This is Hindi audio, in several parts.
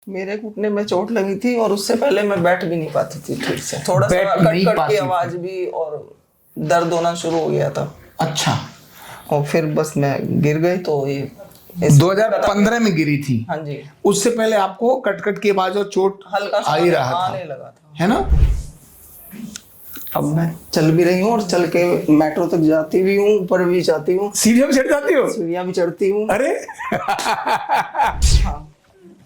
मेरे घुटने में चोट लगी थी और उससे पहले मैं बैठ भी नहीं पाती थी ठीक से। थोड़ा सा बैठ नहीं कट पाती की थी। आवाज भी और दर्द होना शुरू हो गया था। अच्छा, और फिर बस मैं गिर गई तो ये 2015 में गिरी थी। हाँ जी, उससे पहले आपको कट कट की आवाज और चोट हल्का सा आ ही रहा था, आने लगा था। है ना? अब मैं चल भी रही हूँ और चल के मेट्रो तक जाती भी हूँ, ऊपर भी जाती हूँ, सीढ़ियों पे चढ़ जाती हो? सीढ़ियाँ भी चढ़ती हूँ। अरे हाँ,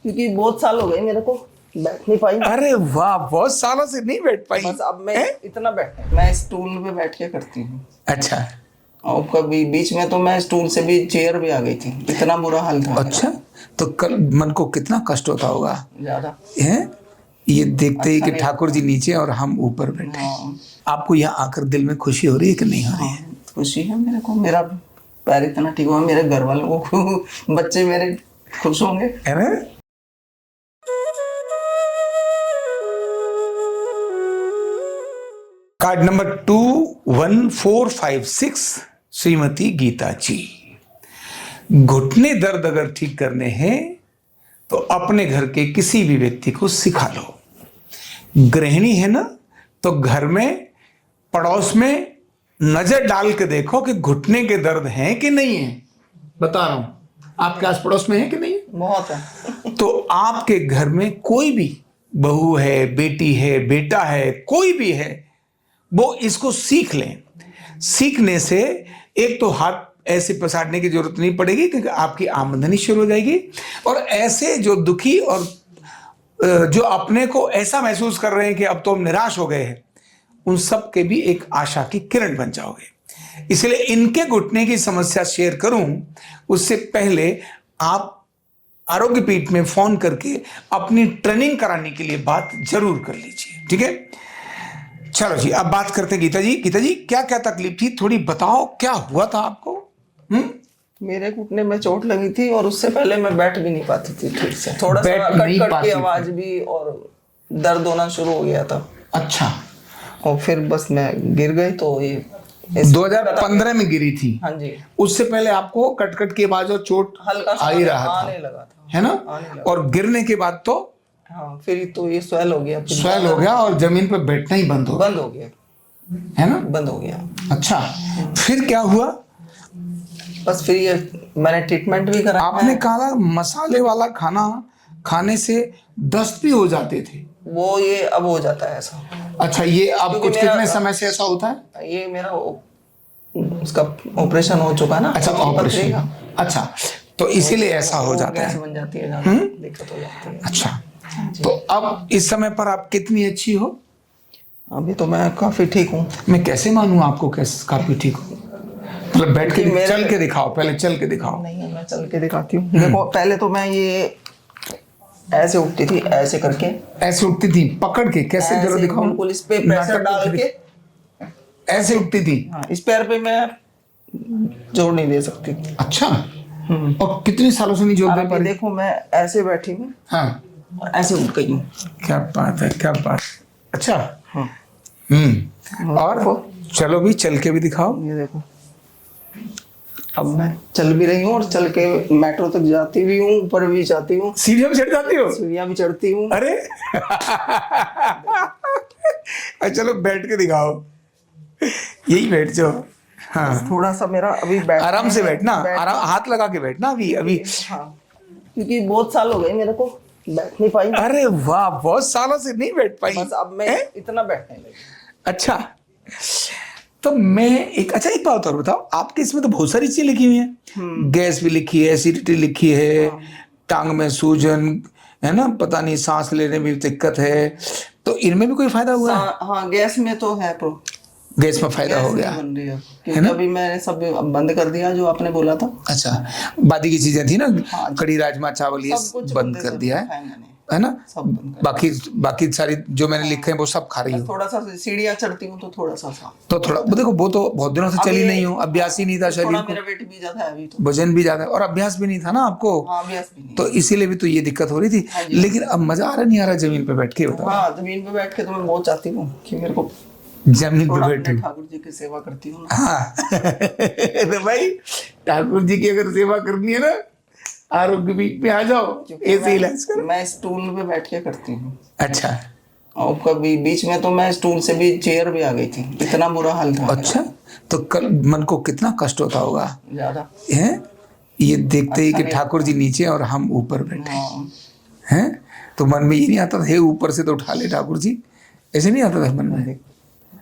क्योंकि बहुत साल हो गए मेरे को बैठ नहीं पाई। अरे वाह, बहुत सालों से नहीं बैठ पाई। बस अब मैं इतना मैं स्टूल पे बैठ के करती हूँ। अच्छा और कभी बीच में तो मैं स्टूल से भी चेयर भी आ गई थी, इतना बुरा हाल था। अच्छा, तो कल मन को कितना कष्ट होता होगा ज्यादा है ये देखते ही अच्छा कि नहीं ठाकुर जी नीचे और हम ऊपर बैठे। हाँ, आपको यहाँ आकर दिल में खुशी हो रही है कि नहीं हो रही है? खुशी है मेरे को, मेरा पैर इतना ठीक हुआ, मेरे घर वालों को बच्चे मेरे खुश होंगे। है ना? कार्ड नंबर 21456, श्रीमती गीता जी। घुटने दर्द अगर ठीक करने हैं तो अपने घर के किसी भी व्यक्ति को सिखा लो। गृहिणी है ना, तो घर में पड़ोस में नजर डाल के देखो कि घुटने के दर्द हैं कि नहीं है। बता रहा हूं, आपके आस पड़ोस में है कि नहीं है? बहुत है। तो आपके घर में कोई भी बहू है, बेटी है, बेटा है, कोई भी है, वो इसको सीख लें। सीखने से एक तो हाथ ऐसे पसारने की जरूरत नहीं पड़ेगी क्योंकि आपकी आमदनी शुरू हो जाएगी, और ऐसे जो दुखी और जो अपने को ऐसा महसूस कर रहे हैं कि अब तो हम निराश हो गए हैं, उन सब के भी एक आशा की किरण बन जाओगे। इसलिए इनके घुटने की समस्या शेयर करूं उससे पहले आप आरोग्य पीठ में फोन करके अपनी ट्रेनिंग कराने के लिए बात जरूर कर लीजिए, ठीक है? चलो जी, अब बात करते हैं गीता जी। गीता जी, क्या क्या तकलीफ थी, थोड़ी बताओ, क्या हुआ था आपको? मेरे घुटने में चोट लगी थी और उससे पहले मैं बैठ भी नहीं पाती थी ठीक से। थोड़ा सा बैठ नहीं कट पाती की थी। आवाज भी और दर्द होना शुरू हो गया था। अच्छा, और फिर बस मैं गिर गई तो ये 2015 में गिरी थी। हाँ जी, उससे पहले आपको कट कट की आवाज और चोट हल्का सा आ ही रहा आने था, लगा था। है ना? आने लगा। और गिरने के बाद तो हाँ, फिर तो ये स्वेल हो गया, फिर स्वेल हो गया और जमीन पर बैठना ही बंद हो गया, बंद हो गया, है ना? बंद हो गया। अच्छा, फिर क्या हुआ? बस फिर ये मैंने ट्रीटमेंट भी करा। आपने कहा मसाले वाला खाना खाने से दस्त भी हो जाते थे। वो ये अब हो जाता है ऐसा। अच्छा, ये अब क्योंकि कुछ मेरा- कितने समय से ऐसा होता है? ये मेरा उसका ऑपरेशन हो चुका है ना। अच्छा, पथरी ऑपरेशन। का। अच्छा, तो इसीलिए ऐसा हो जाता गैस है। बन जाती है, ज्यादा दिक्कत हो जाती है। अच्छा, तो अब इस समय पर आप कितनी अच्छी हो? अभी तो मैं काफी ठीक हूँ। मैं कैसे मानूं आपको कैसे काफी ठीक हो? मतलब बैठ के क्योंकि चल के दिखाओ, पहले चल के दिखाओ। नहीं, मैं चल के दिखाती हूँ। देखो, पहले तो मैं ये ऐसे उठती थी, ऐसे करके, ऐसे उठती थी पकड़ के, कैसे जरा ऐसे दिखाओ। बिल्कुल इस पे प्रेशर नाटक डाल तो के। ऐसे उठती थी। हाँ, इस पैर पे मैं जोर नहीं दे सकती। अच्छा, और कितने सालों से नहीं जोड़ और दे अभी पा रही? देखो, मैं ऐसे बैठी हूँ हाँ, और ऐसे उठ गई हूँ। क्या बात है, क्या बात। अच्छा, हाँ। और चलो भी, चल के भी दिखाओ। ये देखो, अब मैं चल भी रही हूँ और चल के मेट्रो तक जाती भी हूँ, ऊपर भी जाती हूँ, सीढ़ियों पे चढ़ जाती हो? सीढ़ियाँ भी चढ़ती हूँ। अरे चलो बैठ के दिखाओ, यही बैठ जाओ। हाँ, थोड़ा सा मेरा अभी बैठ आराम से बैठना, आराम, हाथ लगा के बैठना अभी अभी। हाँ, क्योंकि बहुत साल हो गए मेरे को बैठ नहीं पाई। अरे वाह, बहुत सालों से नहीं बैठ पाई। बस अब मैं इतना बैठने लगी। अच्छा, तो मैं एक बात और बताओ, आपके इसमें तो बहुत सारी चीजें लिखी हुई हैं। गैस भी लिखी है, एसिडिटी लिखी है, टांग में सूजन है ना, पता नहीं सांस लेने में भी दिक्कत है, तो इनमें भी कोई फायदा हुआ है? हाँ, गैस में तो है, तो गैस में फायदा हो गया बन रही है, क्योंकि अभी मैंने सब बंद कर दिया जो आपने बोला था। अच्छा, बाकी की चीजें थी ना, कड़ी राजमा चावल, ये सब कुछ बंद कर दिया है, मैंने, है ना? सब बंद कर बाकी सारी जो मैंने लिखे हैं वो सब खा रही हूँ। थोड़ा सा सीढ़ियाँ चढ़ती हूँ तो थोड़ा सा तो थोड़ा वो देखो, वो तो बहुत दिनों से चली नहीं हूँ, अभ्यास ही नहीं था शरीर थोड़ा को, मेरा वेट भी ज्यादा है अभी तो। वजन भी ज्यादा है और अभ्यास भी नहीं था ना आपको, हाँ, अभ्यास भी नहीं। तो इसीलिए भी तो ये दिक्कत हो रही थी। लेकिन अब मजा आ रहा नहीं आ रहा जमीन पे बैठ के? बताओ। हाँ, जमीन पे बैठ के तो मैं बहुत चाहती हूँ कि मेरे को जमीन पे थोड़ा बैठे। अपने ठाकुर जी की सेवा करती हूँ ना। हाँ तो भाई, ठाकुर जी की अगर सेवा करनी है ना, आरोग्य पीठ पे आ जाओ, ऐसे इलाज करो। मैं स्टूल पे बैठ के करती हूँ। अच्छा और कभी बीच में तो मैं स्टूल से भी चेयर भी आ गई थी, इतना बुरा हाल था। अच्छा, तो कल मन को कितना कष्ट होता होगा ज्यादा है ये देखते ही अच्छा कि नहीं ठाकुर जी नीचे और हम ऊपर बैठे हाँ, हैं, तो मन में ये नहीं आता था हे ऊपर से तो उठा ले ठाकुर जी, ऐसे नहीं आता था मन में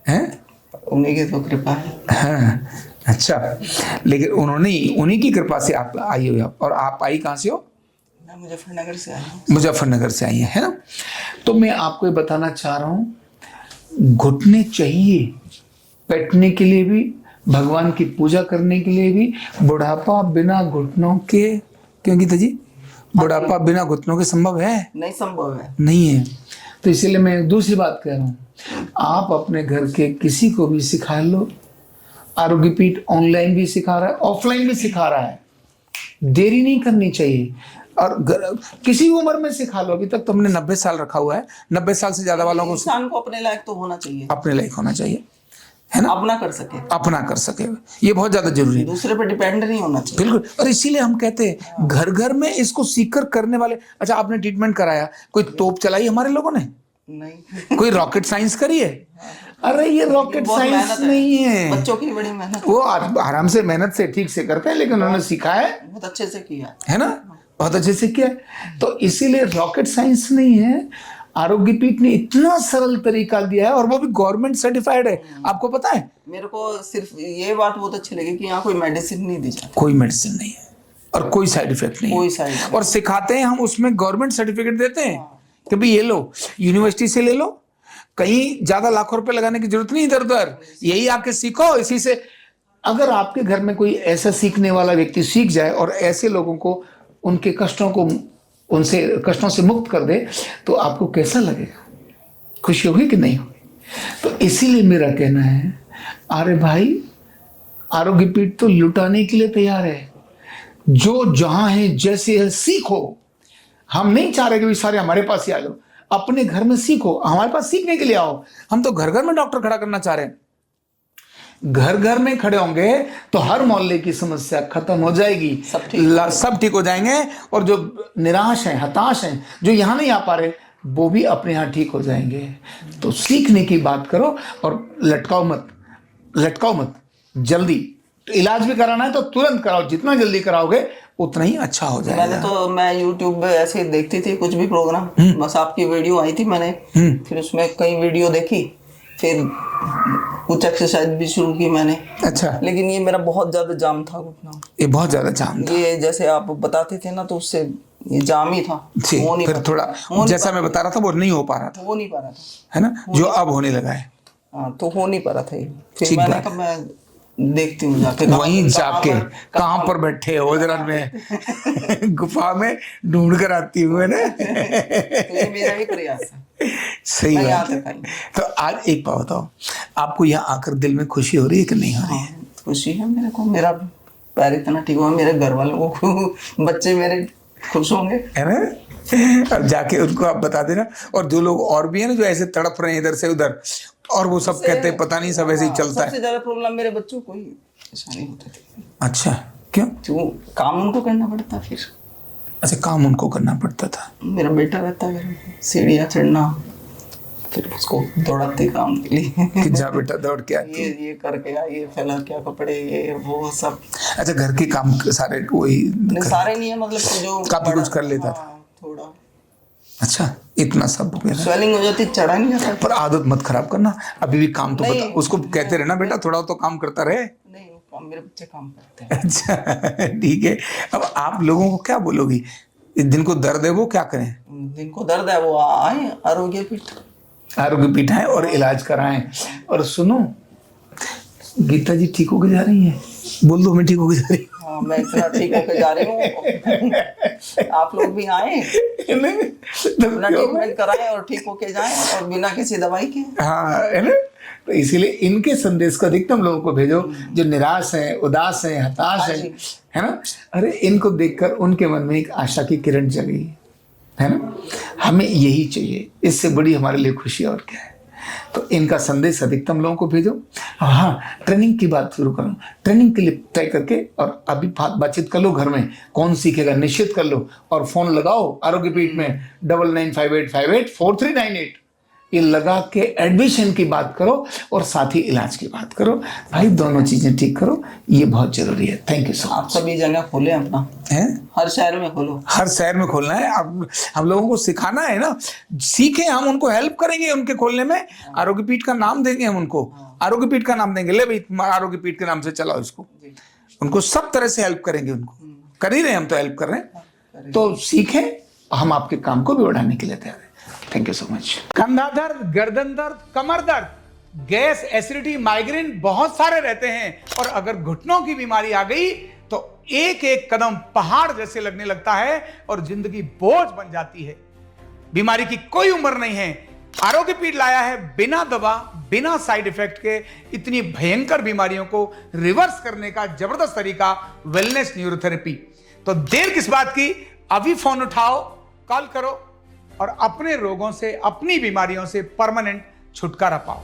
हैं? उन्हीं की तो कृपा है। हाँ, अच्छा, लेकिन उन्हीं की कृपा से आप आई हो। और आप आई कहाँ से हो? मैं मुजफ्फरनगर से आई हूँ। मुजफ्फरनगर से आई है ना। तो मैं आपको ये बताना चाह रहा हूँ, घुटने चाहिए बैठने के लिए भी, भगवान की पूजा करने के लिए भी। बुढ़ापा बिना घुटनों के, क्यों गीता जी, बुढ़ापा बिना घुटनों के संभव है? नहीं संभव है। नहीं है। तो इसीलिए मैं दूसरी बात कह रहा हूँ, आप अपने घर के किसी को भी सिखा लो। आरोग्य पीठ ऑनलाइन भी सिखा रहा है, ऑफलाइन भी सिखा रहा है, देरी नहीं करनी चाहिए। और किसी उम्र में सिखा लो। अभी तक तुमने 90 साल रखा हुआ है, 90 साल से ज्यादा वालों को इंसान को अपने लायक तो होना चाहिए, अपने लायक होना चाहिए, है ना, अपना कर सके, अपना कर सके, ये बहुत ज्यादा जरूरी है। दूसरे पर डिपेंड नहीं होना चाहिए। बिल्कुल। और इसीलिए हम कहते हैं घर घर में इसको सीखकर करने वाले। अच्छा, आपने ट्रीटमेंट कराया, कोई तोप चलाई हमारे लोगों ने? नहीं, कोई रॉकेट साइंस करी है? अरे ये रॉकेट बहुत साइंस मेहनत है। नहीं है, बच्चों की बड़ी मेहनत, वो आराम से मेहनत से ठीक से करते हैं, लेकिन उन्होंने सीखा बहुत अच्छे से किया है ना, बहुत अच्छे से किया है। तो इसीलिए रॉकेट साइंस नहीं है। आरोग्य पीठ ने इतना सरल तरीका दिया है, और वो भी गवर्नमेंट सर्टिफाइड है। आपको पता है, मेरे को सिर्फ ये बात बहुत अच्छी लगी कि यहाँ कोई मेडिसिन नहीं दी जाती, कोई मेडिसिन नहीं है और कोई साइड इफेक्ट नहीं कोई है। Side effect. और सिखाते हैं हम, उसमें गवर्नमेंट सर्टिफिकेट देते हैं कि भाई ये लो, यूनिवर्सिटी से ले लो, कहीं ज्यादा लाखों रुपए लगाने की जरूरत नहीं, इधर उधर यही आके सीखो। इसी से अगर आपके घर में कोई ऐसा सीखने वाला व्यक्ति सीख जाए और ऐसे लोगों को उनके कष्टों को, उनसे कष्टों से मुक्त कर दे, तो आपको कैसा लगेगा? खुशी होगी कि नहीं होगी? तो इसीलिए मेरा कहना है, अरे भाई, आरोग्य पीठ तो लुटाने के लिए तैयार है। जो जहां है, जैसे है, सीखो। हम नहीं चाह रहे कि भी सारे हमारे पास ही आ जाओ, अपने घर में सीखो, हमारे पास सीखने के लिए आओ। हम तो घर घर में डॉक्टर खड़ा करना चाह रहे हैं। घर घर में खड़े होंगे तो हर मोहल्ले की समस्या खत्म हो जाएगी, सब ठीक हो जाएंगे। और जो निराश हैं, हताश हैं, जो यहाँ नहीं आ पा रहे, वो भी अपने यहाँ ठीक हो जाएंगे। तो सीखने की बात करो और लटकाओ मत। जल्दी तो इलाज भी कराना है तो तुरंत कराओ, जितना जल्दी कराओगे उतना ही अच्छा हो जाएगा। मैं YouTube पे ऐसे देखती थी कुछ भी प्रोग्राम, बस आपकी वीडियो आई थी, मैंने फिर उसमें कई वीडियो देखी, फिर कुछ एक्सरसाइज भी शुरू की मैंने। अच्छा, लेकिन ये मेरा बहुत ज्यादा जाम था घुटना, ये बहुत ज्यादा जाम था। ये जैसे आप बताते थे ना, तो उससे ये जाम ही था। फिर थोड़ा जैसा मैं बता रहा था वो नहीं हो पा रहा था, हो नहीं पा रहा था, है ना, जो अब होने लगा है। हाँ, तो हो नहीं पा रहा था ये। फिर मैंने कहा मैं देखती हूँ जाके, वहीं जाके कहाँ पर बैठे हो, जरा मैं गुफा में ढूंढ कर आती हूँ, है ना। तो ये मेरा ही प्रयास है। सही बात है। तो आज एक बात बताओ, आपको यहाँ आकर दिल में खुशी हो रही है कि नहीं हो रही है? खुशी है मेरे को, मेरा पैर इतना ठीक हुआ, मेरे घर वालों को, बच्चे मेरे खुश होंगे, है ना। अब जाके उनको आप बता देना। और जो लोग और भी है ना, जो ऐसे तड़प रहे हैं इधर से उधर, और वो सब कहते हैं पता नहीं, सब ऐसे ही चलता है। सबसे ज्यादा प्रॉब्लम मेरे बच्चों को ही ऐसा नहीं होता थी। अच्छा, क्यों? क्यों? काम उनको करना पड़ता फिर। अच्छा, काम उनको करना पड़ता था। मेरा बेटा रहता है, सीढ़ियाँ चढ़ना, फिर उसको दौड़ाते काम के लिए कि जा बेटा दौड़ के आती, ये करके आ, ये फैला क्या कपड़े, ये वो सब। अच्छा, घर के काम सारे वही? सारे नहीं है, मतलब जो काफी कुछ कर लेता था थोड़ा। अच्छा, इतना सब स्वेलिंग हो जाती, चढ़ा नहीं जाता। पर आदत मत खराब करना, अभी भी काम तो बता, उसको कहते रहना बेटा थोड़ा तो काम करता रहे। नहीं, मेरे बच्चे काम करते हैं। अच्छा, ठीक है। अब आप लोगों को क्या बोलोगी? दिन को दर्द है वो क्या करें? दिन को दर्द है वो आए आरोग्य पीठ आए और इलाज कराएं। और सुनो, गीता जी ठीक होके जा रही हैं, बोल दो मैं ठीक होके जा रही हूँ। हाँ, मैं इतना ठीक होके जा रही हूँ। आप लोग भी आए, अपना ट्रीटमेंट कराएं और ठीक होके जाएं, और बिना किसी दवाई के। हाँ, है ना। तो इसीलिए इनके संदेश को अधिकतम लोगों को भेजो, जो निराश हैं, उदास हैं, हताश हैं, है ना। अरे इनको देखकर उनके मन में एक आशा की किरण जगी, है ना। हमें यही चाहिए, इससे बड़ी हमारे लिए खुशी और क्या है। तो इनका संदेश अधिकतम लोगों को भेजो। हाँ, ट्रेनिंग की बात शुरू करो, ट्रेनिंग के लिए तय करके और अभी बातचीत कर लो घर में, कौन सीखेगा निश्चित कर लो, और फोन लगाओ आरोग्य पीठ में 9958584398, ये लगा के एडमिशन की बात करो और साथ ही इलाज की बात करो। भाई दोनों चीजें ठीक करो, ये बहुत जरूरी है। थैंक यू सो आप मच। सभी जगह खोले अपना, हैं? हर शहर में खोलो। हर शहर में खोलना है। अब हम लोगों को सिखाना है ना, सीखें, हम उनको हेल्प करेंगे उनके खोलने में। आरोग्य पीठ का नाम देंगे हम उनको, आरोग्य पीठ का नाम देंगे, ले भाई आरोग्य पीठ के नाम से चलाओ इसको। उनको सब तरह से हेल्प करेंगे, उनको कर ही रहे हैं, हम तो हेल्प कर रहे हैं। तो सीखें, हम आपके काम को भी बढ़ाने के लिए तैयार हैं। Thank you so much. कंधा दर्द, गर्दन दर्द, कमर दर्द, गैस, एसिडिटी, माइग्रेन बहुत सारे रहते हैं, और अगर घुटनों की बीमारी आ गई तो एक एक कदम पहाड़ जैसे लगने लगता है और जिंदगी बोझ बन जाती है। बीमारी की कोई उम्र नहीं है। आरोग्य पीठ लाया है बिना दवा, बिना साइड इफेक्ट के इतनी भयंकर बीमारियों को रिवर्स करने का जबरदस्त तरीका, वेलनेस न्यूरोथेरेपी। तो देर किस बात की, अभी फोन उठाओ, कॉल करो और अपने रोगों से, अपनी बीमारियों से परमानेंट छुटकारा पाओ।